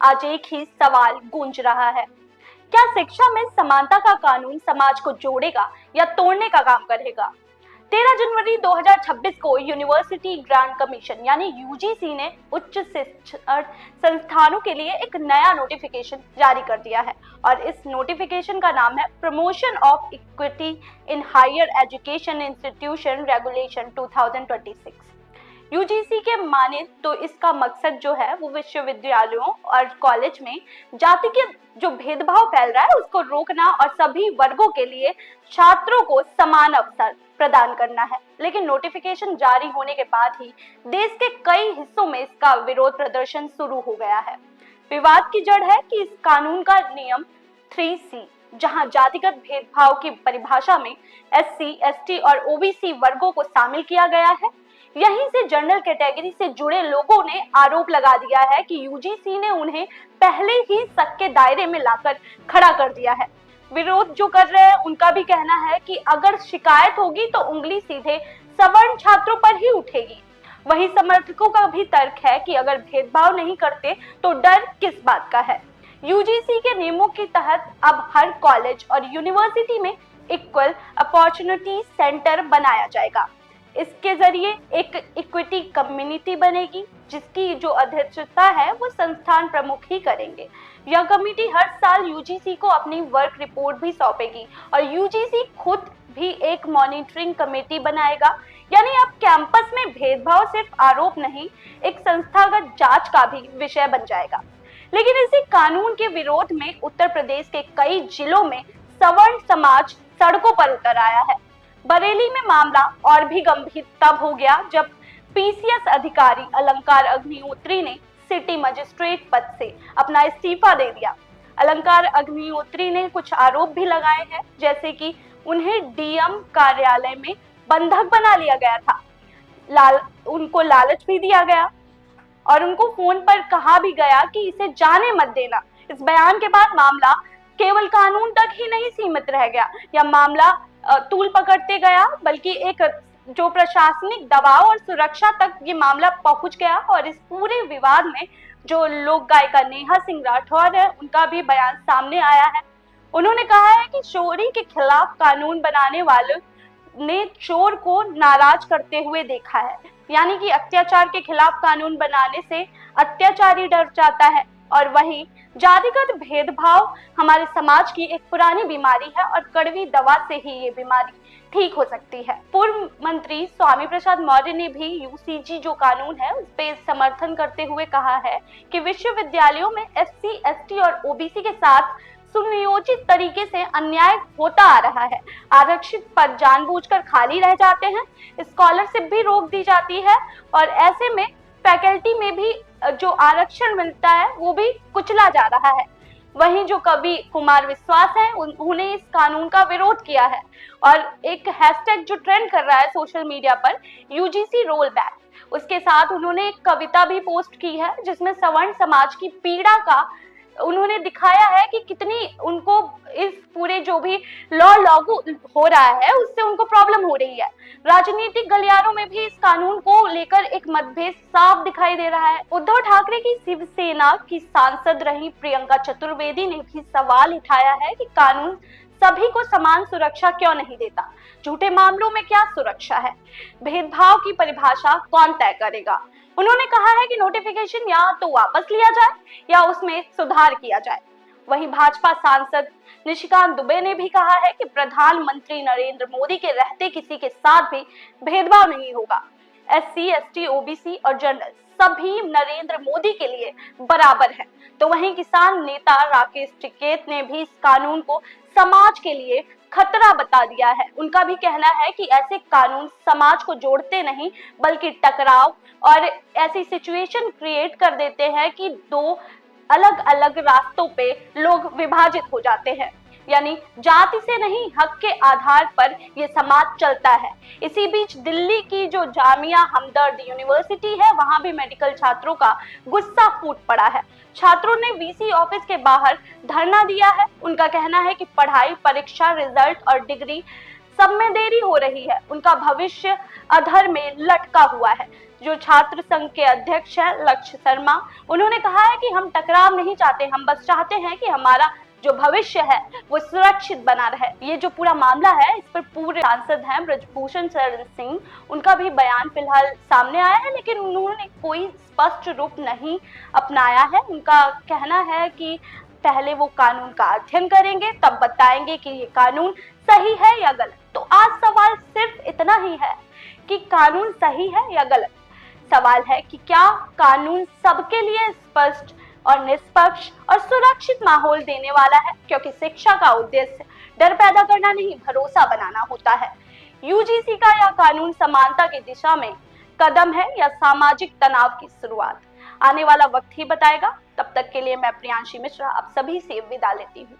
आज एक ही सवाल गूंज रहा है, क्या शिक्षा में समानता का कानून समाज को जोड़ेगा या तोड़ने का काम करेगा? 13 जनवरी 2026 को यूनिवर्सिटी ग्रांट कमीशन यानी यूजीसी ने उच्च शिक्षा संस्थानों के लिए एक नया नोटिफिकेशन जारी कर दिया है और इस नोटिफिकेशन का नाम है promotion of equity in higher education institution regulation 2026। UGC के माने तो इसका मकसद जो है वो विश्वविद्यालयों और कॉलेज में जाति के जो भेदभाव फैल रहा है उसको रोकना और सभी वर्गों के लिए छात्रों को समान अवसर प्रदान करना है। लेकिन नोटिफिकेशन जारी होने के बाद ही देश के कई हिस्सों में इसका विरोध प्रदर्शन शुरू हो गया है। विवाद की जड़ है कि इस कानून का नियम 3C, जहां जातिगत भेदभाव की परिभाषा में SC, ST और OBC वर्गों को शामिल किया गया है, यहीं से जनरल कैटेगरी से जुड़े लोगों ने आरोप लगा दिया है कि यूजीसी ने उन्हें पहले ही शक के दायरे में लाकर खड़ा कर दिया है। विरोध जो कर रहे हैं उनका भी कहना है कि अगर शिकायत होगी तो उंगली सीधे सवर्ण छात्रों पर ही उठेगी। वहीं समर्थकों का भी तर्क है कि अगर भेदभाव नहीं करते तो डर किस बात का है। यूजीसी के नियमों के तहत अब हर कॉलेज और यूनिवर्सिटी में इक्वल अपॉर्चुनिटी सेंटर बनाया जाएगा। इसके जरिए एक इक्विटी कम्युनिटी बनेगी जिसकी जो अध्यक्षता है वो संस्थान प्रमुख ही करेंगे। यह कमेटी हर साल यूजीसी को अपनी वर्क रिपोर्ट भी सौंपेगी और यूजीसी खुद भी एक मॉनिटरिंग कमेटी बनाएगा। यानी अब कैंपस में भेदभाव सिर्फ आरोप नहीं, एक संस्थागत जांच का भी विषय बन जाएगा। लेकिन इसी कानून के विरोध में उत्तर प्रदेश के कई जिलों में सवर्ण समाज सड़कों पर उतर आया है। बरेली में मामला और भी गंभीर तब हो गया जब पीसीएस अधिकारी अलंकार अग्निहोत्री ने सिटी मजिस्ट्रेट पद से अपना इस्तीफा दे दिया। अलंकार अग्निहोत्री ने कुछ आरोप भी लगाए हैं, जैसे कि उन्हें डीएम कार्यालय में बंधक बना लिया गया था, उनको लालच भी दिया गया और उनको फोन पर कहा भी गया कि इसे जाने मत देना। इस बयान के बाद मामला केवल कानून तक ही नहीं सीमित रह गया या मामला तूल पकड़ते गया, बल्कि एक जो प्रशासनिक दबाव और सुरक्षा तक ये मामला पहुंच गया। और इस पूरे विवाद में जो लोक गायिका नेहा सिंह राठौर है उनका भी बयान सामने आया है। उन्होंने कहा है कि चोरी के खिलाफ कानून बनाने वालों ने चोर को नाराज करते हुए देखा है, यानी कि अत्याचार के खिलाफ कानून बनाने से अत्याचारी डर जाता है। और वहीं जातिगत भेदभाव हमारे समाज की एक पुरानी बीमारी है और कड़वी दवा से ही ये बीमारी ठीक हो सकती है। पूर्व मंत्री स्वामी प्रसाद मौर्य ने भी यूजीसी जो कानून है उस पे समर्थन करते हुए कहा है कि विश्वविद्यालयों में SC, ST और OBC के साथ सुनियोजित तरीके से अन्याय होता आ रहा है। आरक्षित पद जानबूझकर खाली रह जाते हैं, स्कॉलरशिप भी रोक दी जाती है और ऐसे में फैकल्टी में भी जो आरक्षण मिलता है वो भी कुचला जा रहा है। वहीं जो कवि कुमार विश्वास है उन्होंने इस कानून का विरोध किया है और एक हैशटैग जो ट्रेंड कर रहा है सोशल मीडिया पर, यूजीसी रोल बैक, उसके साथ उन्होंने एक कविता भी पोस्ट की है जिसमें सवर्ण समाज की पीड़ा का उन्होंने दिखाया है कि कितनी उनको इस पूरे जो भी लॉ लागू हो रहा है उससे उनको प्रॉब्लम हो रही है। राजनीतिक गलियारों में भी इस कानून को लेकर एक मतभेद साफ दिखाई दे रहा है। उद्धव ठाकरे की शिवसेना की सांसद रही प्रियंका चतुर्वेदी ने भी सवाल उठाया है कि कानून सभी को समान सुरक्षा क्यों नहीं देता, झूठे मामलों में क्या सुरक्षा है, भेदभाव की परिभाषा कौन तय करेगा। उन्होंने कहा है कि नोटिफिकेशन या तो वापस लिया जाए या उसमें सुधार किया जाए। वहीं भाजपा सांसद निशिकांत दुबे ने भी कहा है कि प्रधानमंत्री नरेंद्र मोदी के रहते किसी के साथ भी भेदभाव नहीं होगा। SC, ST, OBC और जनरल सभी नरेंद्र मोदी के लिए बराबर है। तो वहीं किसान नेता राकेश टिकैत ने भी इस कानून को समाज के लिए खतरा बता दिया है। उनका भी कहना है कि ऐसे कानून समाज को जोड़ते नहीं बल्कि टकराव और ऐसी सिचुएशन क्रिएट कर देते हैं कि दो अलग अलग रास्तों पे लोग विभाजित हो जाते हैं। यानी जाति से नहीं, हक के आधार पर ये समाज चलता है। इसी बीच दिल्ली की जो जामिया हमदर्द यूनिवर्सिटी है वहां भी मेडिकल छात्रों का गुस्सा फूट पड़ा है। छात्रों ने वीसी ऑफिस के बाहर धरना दिया है। उनका कहना है कि पढ़ाई, परीक्षा, रिजल्ट और डिग्री सब में देरी हो रही है, उनका भविष्य अधर में लटका हुआ है। जो छात्र संघ के अध्यक्ष है लक्ष्य शर्मा, उन्होंने कहा है कि हम टकराव नहीं चाहते, हम बस चाहते हैं कि हमारा जो भविष्य है वो सुरक्षित बना रहे। ये जो पूरा मामला है इस पर पूरे सांसद हैं ब्रजभूषण शरण सिंह, उनका भी बयान फिलहाल सामने आया है, लेकिन उन्होंने कोई स्पष्ट रूप नहीं अपनाया है। उनका कहना है कि पहले वो कानून का अध्ययन करेंगे, तब बताएंगे कि ये कानून सही है या गलत। तो आज सवाल सिर्फ इतना ही है कि कानून सही है या गलत। सवाल है कि क्या कानून सबके लिए स्पष्ट और निष्पक्ष और सुरक्षित माहौल देने वाला है, क्योंकि शिक्षा का उद्देश्य डर पैदा करना नहीं, भरोसा बनाना होता है। यूजीसी का यह कानून समानता की दिशा में कदम है या सामाजिक तनाव की शुरुआत, आने वाला वक्त ही बताएगा। तब तक के लिए मैं प्रियांशी मिश्रा आप सभी से विदा लेती हूँ।